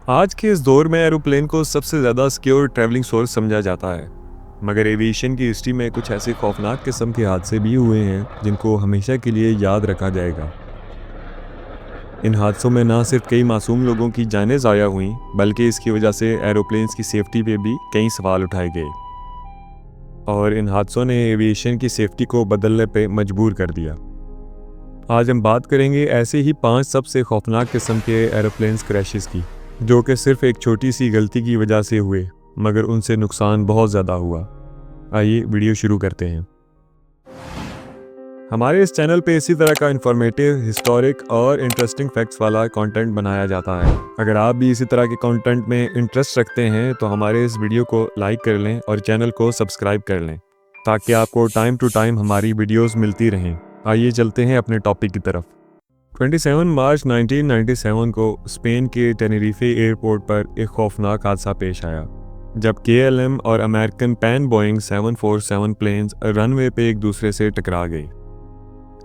आज के इस दौर में एरोप्लेन को सबसे ज़्यादा सिक्योर ट्रैवलिंग सोर्स समझा जाता है, मगर एविएशन की हिस्ट्री में कुछ ऐसे खौफनाक किस्म के हादसे भी हुए हैं जिनको हमेशा के लिए याद रखा जाएगा। इन हादसों में ना सिर्फ कई मासूम लोगों की जानें ज़ाया हुई, बल्कि इसकी वजह से एरोप्लेन्स की सेफ्टी पे भी कई सवाल उठाए गए और इन हादसों ने एविएशन की सेफ्टी को बदलने पे मजबूर कर दिया। आज हम बात करेंगे ऐसे ही 5 सबसे खौफनाक किस्म के एरोप्लेन्स क्रैशेस की, जो कि सिर्फ एक छोटी सी गलती की वजह से हुए, मगर उनसे नुकसान बहुत ज़्यादा हुआ। आइए वीडियो शुरू करते हैं। हमारे इस चैनल पे इसी तरह का इन्फॉर्मेटिव, हिस्टोरिक और इंटरेस्टिंग फैक्ट्स वाला कंटेंट बनाया जाता है। अगर आप भी इसी तरह के कंटेंट में इंटरेस्ट रखते हैं तो हमारे इस वीडियो को लाइक कर लें और चैनल को सब्सक्राइब कर लें, ताकि आपको टाइम टू टाइम हमारी वीडियोस मिलती रहें। आइए चलते हैं अपने टॉपिक की तरफ। 27 मार्च 1997 को स्पेन के टेनेरिफे एयरपोर्ट पर एक खौफनाक हादसा पेश आया, जब KLM और American Pan Boeing 747 planes runway पे एक दूसरे से टकरा गए।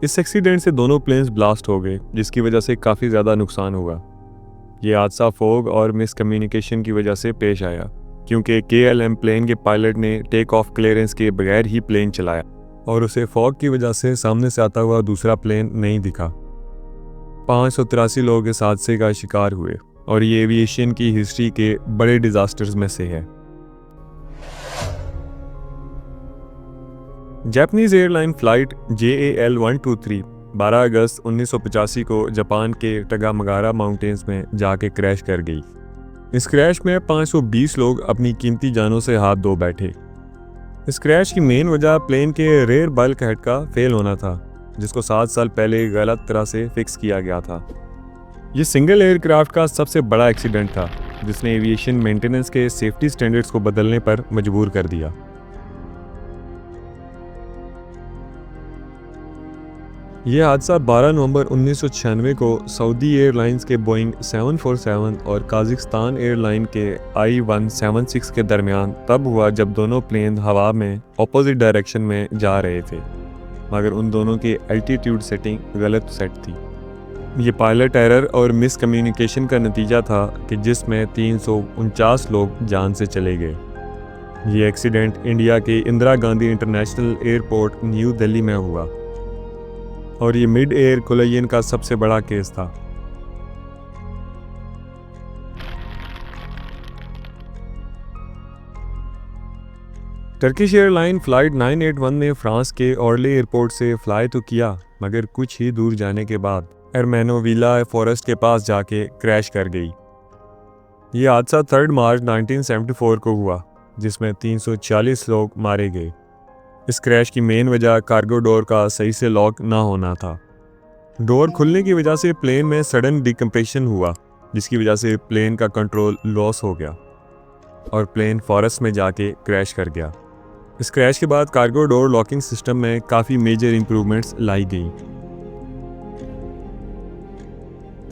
इस एक्सीडेंट से दोनों प्लेन्स ब्लास्ट हो गए, जिसकी वजह से काफ़ी ज़्यादा नुकसान हुआ। ये हादसा फोग और मिसकम्युनिकेशन की वजह से पेश आया, क्योंकि KLM प्लेन के पायलट ने टेक ऑफ क्लियरेंस के बगैर ही प्लेन चलाया और उसे फॉग की वजह से सामने से आता हुआ दूसरा प्लेन नहीं दिखा। 583 लोग इस हादसे का शिकार हुए और ये एविएशन की हिस्ट्री के बड़े डिजास्टर्स में से है। जापानीज एयरलाइन फ्लाइट JAL 123 12 अगस्त 1985 को जापान के टगामगारा माउंटेन्स में जाके क्रैश कर गई। इस क्रैश में 520 लोग अपनी कीमती जानों से हाथ धो बैठे। इस क्रैश की मेन वजह प्लेन के रेयर बल्क हेड का फेल होना था, जिसको 7 साल पहले गलत तरह से फिक्स किया गया था। ये सिंगल एयरक्राफ्ट का सबसे बड़ा एक्सीडेंट था, जिसने एविएशन मेंटेनेंस के सेफ्टी स्टैंडर्ड्स को बदलने पर मजबूर कर दिया। यह हादसा 12 नवंबर 1996 को सऊदी एयरलाइंस के बोइंग 747 और काज़ाकिस्तान एयरलाइन के I-176 के दरमियान तब हुआ जब दोनों प्लेन हवा में ऑपोजिट डायरेक्शन में जा रहे थे, मगर उन दोनों की एल्टीट्यूड सेटिंग गलत सेट थी। ये पायलट एरर और मिसकम्युनिकेशन का नतीजा था कि जिसमें 349 लोग जान से चले गए। ये एक्सीडेंट इंडिया के Indira Gandhi international airport new Delhi में हुआ और ये मिड एयर कोलिजन का सबसे बड़ा केस था। टर्किश एयरलाइन फ्लाइट 981 ने फ्रांस के ऑर्ले एयरपोर्ट से फ्लाई तो किया, मगर कुछ ही दूर जाने के बाद एरमेनोविला फॉरेस्ट के पास जाके क्रैश कर गई। ये हादसा 3 मार्च 1974 को हुआ, जिसमें 340 लोग मारे गए। इस क्रैश की मेन वजह कार्गो डोर का सही से लॉक ना होना था। डोर खुलने की वजह से प्लेन में सडन डिकम्प्रेशन हुआ, जिसकी वजह से प्लेन का कंट्रोल लॉस हो गया और प्लेन फॉरेस्ट में जाके क्रैश कर गया। इस क्रैश के बाद कार्गो डोर लॉकिंग सिस्टम में काफ़ी मेजर इंप्रूवमेंट्स लाई गई।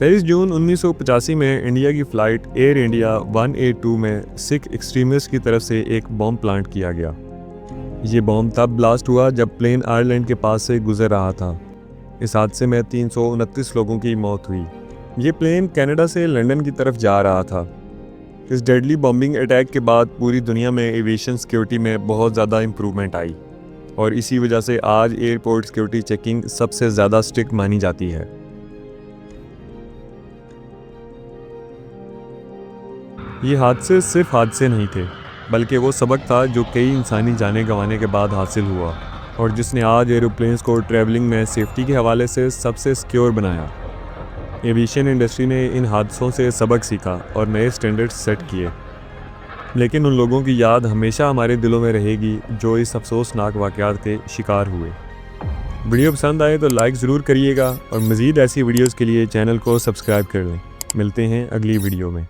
23 जून 1985 में इंडिया की फ़्लाइट एयर इंडिया 182 में सिख एक्सट्रीमिस्ट की तरफ से एक बॉम्ब प्लांट किया गया। ये बॉम्ब तब ब्लास्ट हुआ जब प्लेन आयरलैंड के पास से गुजर रहा था। इस हादसे में 329 लोगों की मौत हुई। ये प्लेन कनाडा से लंदन की तरफ जा रहा था। इस डेडली बॉम्बिंग अटैक के बाद पूरी दुनिया में एविएशन सिक्योरिटी में बहुत ज़्यादा इम्प्रूवमेंट आई और इसी वजह से आज एयरपोर्ट सिक्योरिटी चेकिंग सबसे ज़्यादा स्ट्रिक्ट मानी जाती है। ये हादसे सिर्फ हादसे नहीं थे, बल्कि वो सबक था जो कई इंसानी जानें गंवाने के बाद हासिल हुआ और जिसने आज एरोप्लेन्स को ट्रैवलिंग में सेफ्टी के हवाले से सबसे सिक्योर बनाया। एविएशन इंडस्ट्री ने इन हादसों से सबक सीखा और नए स्टैंडर्ड्स सेट किए, लेकिन उन लोगों की याद हमेशा हमारे दिलों में रहेगी जो इस अफसोसनाक वाक़यात के शिकार हुए। वीडियो पसंद आए तो लाइक ज़रूर करिएगा और मज़ीद ऐसी वीडियोज़ के लिए चैनल को सब्सक्राइब कर लें। मिलते हैं अगली वीडियो में।